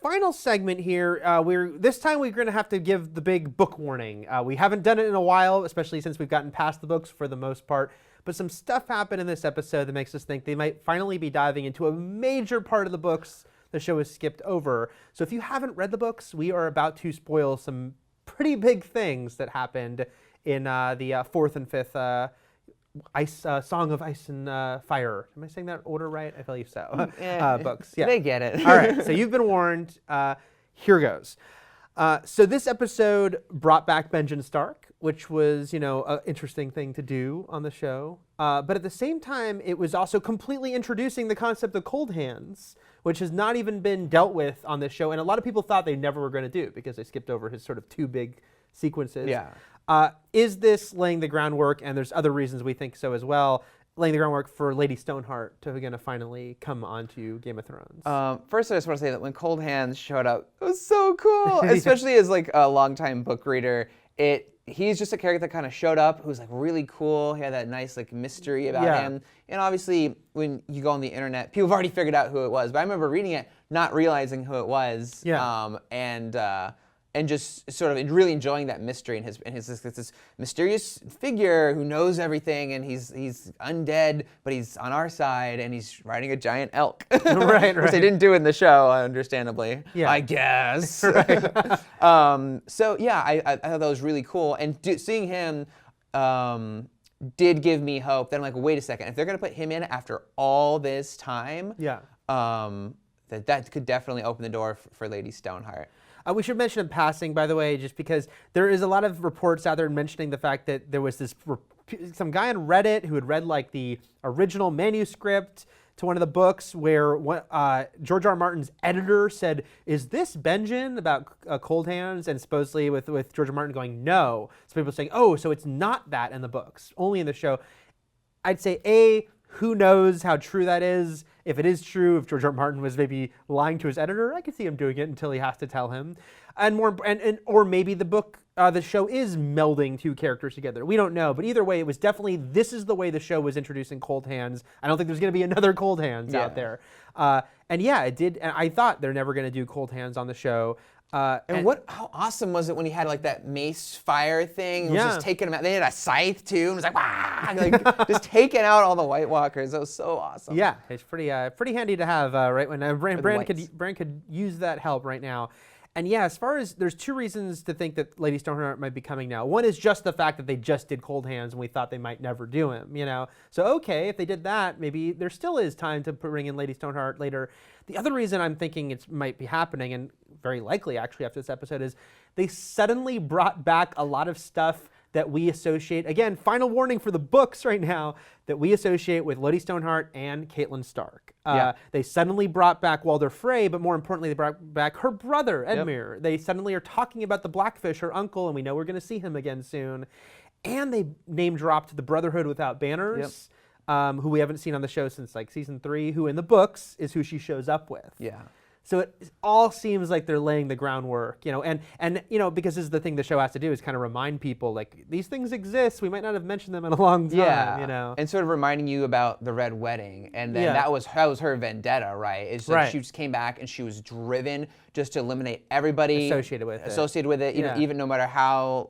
final segment here, this time we're going to have to give the big book warning. We haven't done it in a while, especially since we've gotten past the books for the most part. But some stuff happened in this episode that makes us think they might finally be diving into a major part of the books the show has skipped over. So if you haven't read the books, we are about to spoil some pretty big things that happened in the fourth and fifth Song of Ice and Fire. Am I saying that order right? I believe so. Books. Yeah. They get it. All right. So you've been warned. Here goes. So this episode brought back Benjen Stark, which was, an interesting thing to do on the show. But at the same time, it was also completely introducing the concept of Coldhands, which has not even been dealt with on this show. And a lot of people thought they never were going to do because they skipped over his sort of two big sequences. Yeah. Is this laying the groundwork, and there's other reasons we think so as well, laying the groundwork for Lady Stoneheart to finally come onto Game of Thrones? First, I just want to say that when Coldhands showed up, it was so cool, especially as like a longtime book reader. He's just a character that kind of showed up who's like really cool. He had that nice like mystery about him. And obviously, when you go on the internet, people have already figured out who it was. But I remember reading it, not realizing who it was. Yeah. And just sort of really enjoying that mystery and his this mysterious figure who knows everything, and he's undead, but he's on our side, and he's riding a giant elk. Right. Which they didn't do in the show, understandably. Yeah. I guess. Right. So yeah, I thought that was really cool, and seeing him did give me hope. Then I'm like, wait a second, if they're gonna put him in after all this time, that could definitely open the door for Lady Stoneheart. We should mention in passing, by the way, just because there is a lot of reports out there mentioning the fact that there was some guy on Reddit who had read like the original manuscript to one of the books where George R. R. Martin's editor said, "Is this Benjen about Coldhands?" And supposedly with George R. R. Martin going, "No." So people saying, "Oh, so it's not that in the books, only in the show." I'd say, who knows how true that is? If it is true, if George R. R. Martin was maybe lying to his editor, I could see him doing it until he has to tell him. Or maybe the show is melding two characters together. We don't know, but either way, it was definitely, this is the way the show was introducing Coldhands. I don't think there's going to be another Coldhands out there. It did. And I thought they're never going to do Coldhands on the show. How awesome was it when he had like that mace fire thing? It was just taking him out. They had a scythe too, and it was like, wah! Like just taking out all the White Walkers. That was so awesome. Yeah, it's pretty handy to have right when Bran could use that help right now. And yeah, as far as there's two reasons to think that Lady Stoneheart might be coming now. One is just the fact that they just did Coldhands and we thought they might never do him, So okay, if they did that, maybe there still is time to bring in Lady Stoneheart later. The other reason I'm thinking it might be happening, and very likely actually after this episode, is they suddenly brought back a lot of stuff that we associate, again, final warning for the books right now, that we associate with Lady Stoneheart and Catelyn Stark. They suddenly brought back Walder Frey, but more importantly, they brought back her brother, Edmure. Yep. They suddenly are talking about the Blackfish, her uncle, and we know we're going to see him again soon. And they name-dropped the Brotherhood Without Banners, who we haven't seen on the show since like season 3, who in the books is who she shows up with. Yeah. So it all seems like they're laying the groundwork, and because this is the thing the show has to do is kind of remind people like these things exist. We might not have mentioned them in a long time, and sort of reminding you about the Red Wedding, and then that was her vendetta, right? It's like she just came back and she was driven just to eliminate everybody associated with it, even no matter how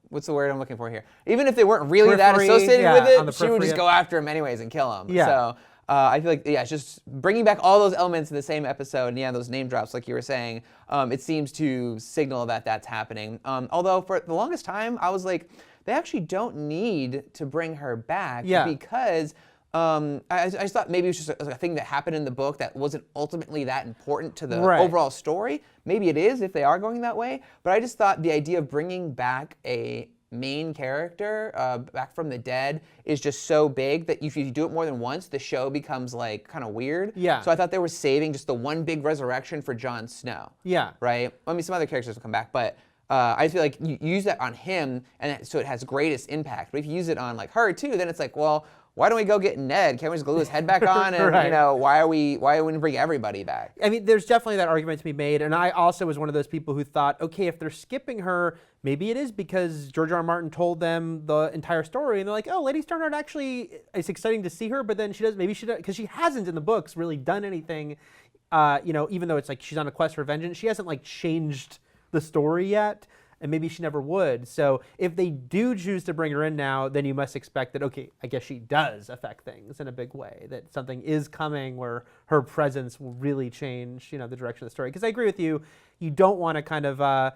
what's the word I'm looking for here? Even if they weren't really that associated with it, she would just go after him anyways and kill him. Yeah. So. I feel like, it's just bringing back all those elements in the same episode, and those name drops, like you were saying, it seems to signal that that's happening. Although for the longest time, I was like, they actually don't need to bring her back because I just thought maybe it was just a thing that happened in the book that wasn't ultimately that important to the overall story. Maybe it is if they are going that way, but I just thought the idea of bringing back a main character back from the dead is just so big that if you do it more than once, the show becomes like kind of weird. Yeah. So I thought they were saving just the one big resurrection for Jon Snow. Yeah. Right? I mean, some other characters will come back, but I feel like you use that on him, and so it has greatest impact. But if you use it on like her too, then it's like, well, why don't we go get Ned? Can't we just glue his head back on? And why are we bring everybody back? I mean, there's definitely that argument to be made, and I also was one of those people who thought, okay, if they're skipping her, maybe it is because George R. R. Martin told them the entire story, and they're like, oh, Lady Stoneheart actually, it's exciting to see her, but then because she hasn't in the books really done anything even though it's like she's on a quest for vengeance, she hasn't like changed the story yet. And maybe she never would. So if they do choose to bring her in now, then you must expect that, okay, I guess she does affect things in a big way, that something is coming where her presence will really change, the direction of the story. Because I agree with you, you don't want to kind of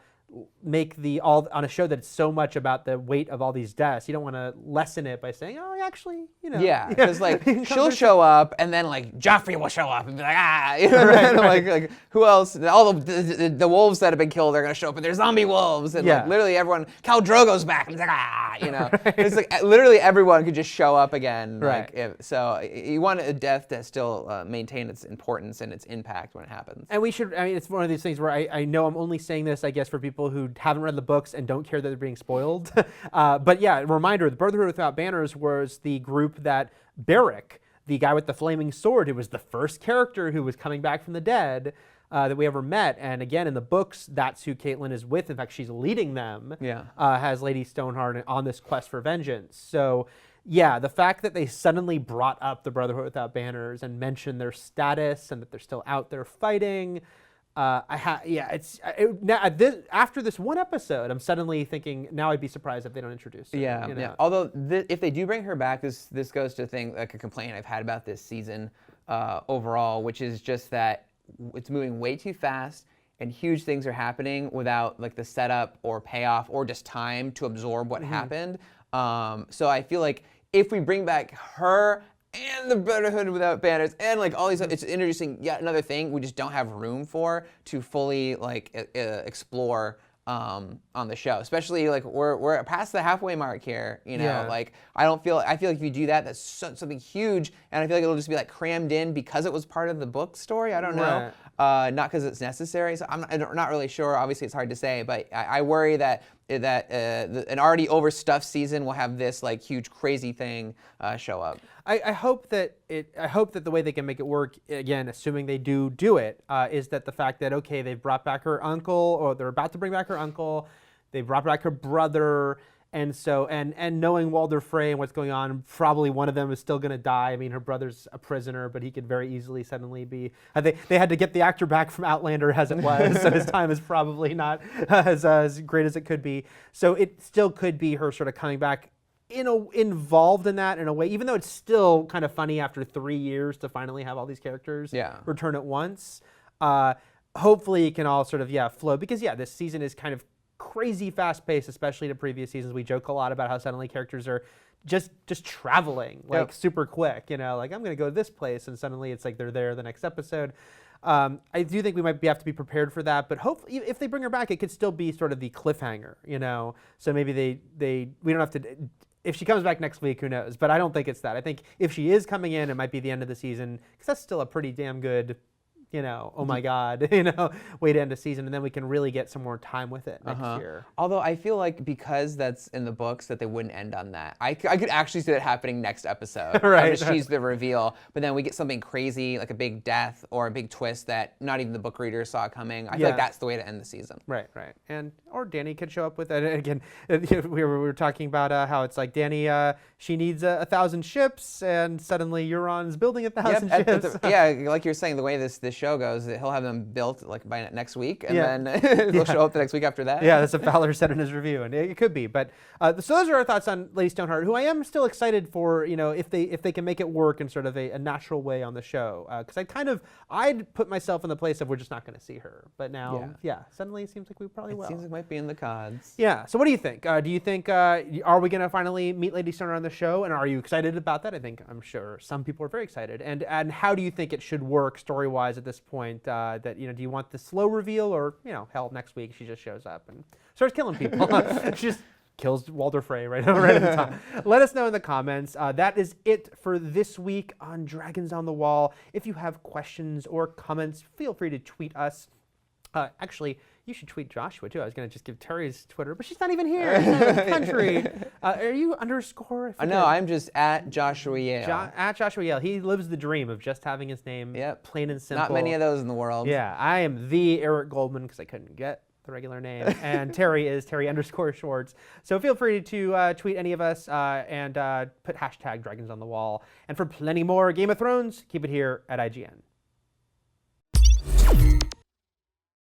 make on a show that's so much about the weight of all these deaths, you don't want to lessen it by saying, oh, actually, Yeah, because like she'll show up and then like Joffrey will show up and be like, right. like who else? All the wolves that have been killed are gonna show up and they're zombie wolves and like literally everyone. Khal Drogo's back and he's like It's like literally everyone could just show up again. Right. So you want a death to still maintain its importance and its impact when it happens. And it's one of these things where I know I'm only saying this, I guess, for people who haven't read the books and don't care that they're being spoiled. But yeah, reminder, the Brotherhood Without Banners was the group that Beric, the guy with the flaming sword, who was the first character who was coming back from the dead that we ever met. And again, in the books, that's who Catelyn is with. In fact, she's leading them, has Lady Stoneheart on this quest for vengeance. So yeah, the fact that they suddenly brought up the Brotherhood Without Banners and mentioned their status and that they're still out there fighting, after this one episode, I'm suddenly thinking now I'd be surprised if they don't introduce her. Yeah. Although if they do bring her back, this goes to a complaint I've had about this season overall, which is just that it's moving way too fast and huge things are happening without like the setup or payoff or just time to absorb what happened. So I feel like if we bring back her and the Brotherhood Without Banners and like all these, it's introducing yet another thing we just don't have room for to fully like explore on the show. Especially like we're past the halfway mark here, like I feel like if you do that, that's something huge, and I feel like it'll just be like crammed in because it was part of the book story. I don't know. Not because it's necessary. So I'm not really sure. Obviously, it's hard to say, but I worry that an already overstuffed season will have this like huge crazy thing show up. I hope that the way they can make it work, again, assuming they do it, is that the fact that okay, they've brought back her uncle, or they're about to bring back her uncle, they've brought back her brother. And so, and knowing Walder Frey and what's going on, probably one of them is still going to die. I mean, her brother's a prisoner, but he could very easily suddenly be. They had to get the actor back from Outlander as it was, so his time is probably not as great as it could be. So it still could be her sort of coming back, involved in that in a way, even though it's still kind of funny after 3 years to finally have all these characters return at once. Hopefully, it can all sort of flow, because this season is kind of crazy fast paced, especially to previous seasons. We joke a lot about how suddenly characters are just traveling like super quick, like I'm going to go to this place and suddenly it's like they're there the next episode. I do think we might have to be prepared for that, but hopefully if they bring her back, it could still be sort of the cliffhanger, so maybe we don't have to, if she comes back next week, who knows, but I don't think it's that. I think if she is coming in, it might be the end of the season, because that's still a pretty damn good oh my God, way to end a season, and then we can really get some more time with it next year. Although I feel like because that's in the books that they wouldn't end on that. I could actually see that happening next episode. Right. She's the reveal, but then we get something crazy, like a big death or a big twist that not even the book readers saw coming. I feel like that's the way to end the season. Right. Or Dany could show up with it. Again, we were talking about how it's like Dany, she needs 1,000 ships, and suddenly Euron's building 1,000 ships. Like you're saying, the way this show goes, he'll have them built like by next week, and then they'll show up the next week after that. Yeah, that's what Fowler said in his review, and it could be. But so those are our thoughts on Lady Stoneheart, who I am still excited for. If they can make it work in sort of a natural way on the show, because I'd put myself in the place of we're just not going to see her, but now suddenly it seems like we probably will. It seems like it might be in the cards. Yeah. So what do you think? Do you think are we going to finally meet Lady Stoneheart on the show, and are you excited about that? I'm sure some people are very excited. And how do you think it should work story-wise at this point? Do you want the slow reveal, or hell, next week she just shows up and starts killing people? She just kills Walder Frey right at the top. Let us know in the comments. That is it for this week on Dragons on the Wall. If you have questions or comments, feel free to tweet us. Actually, you should tweet Joshua too. I was going to just give Terry's Twitter, but she's not even here. She's not in the country. Are you underscore? No, I'm just at Joshua Yale. At Joshua Yale. He lives the dream of just having his name plain and simple. Not many of those in the world. Yeah, I am the Eric Goldman, because I couldn't get the regular name. And Terry is Terry_Schwartz. So feel free to tweet any of us and put hashtag Dragons on the Wall. And for plenty more Game of Thrones, keep it here at IGN.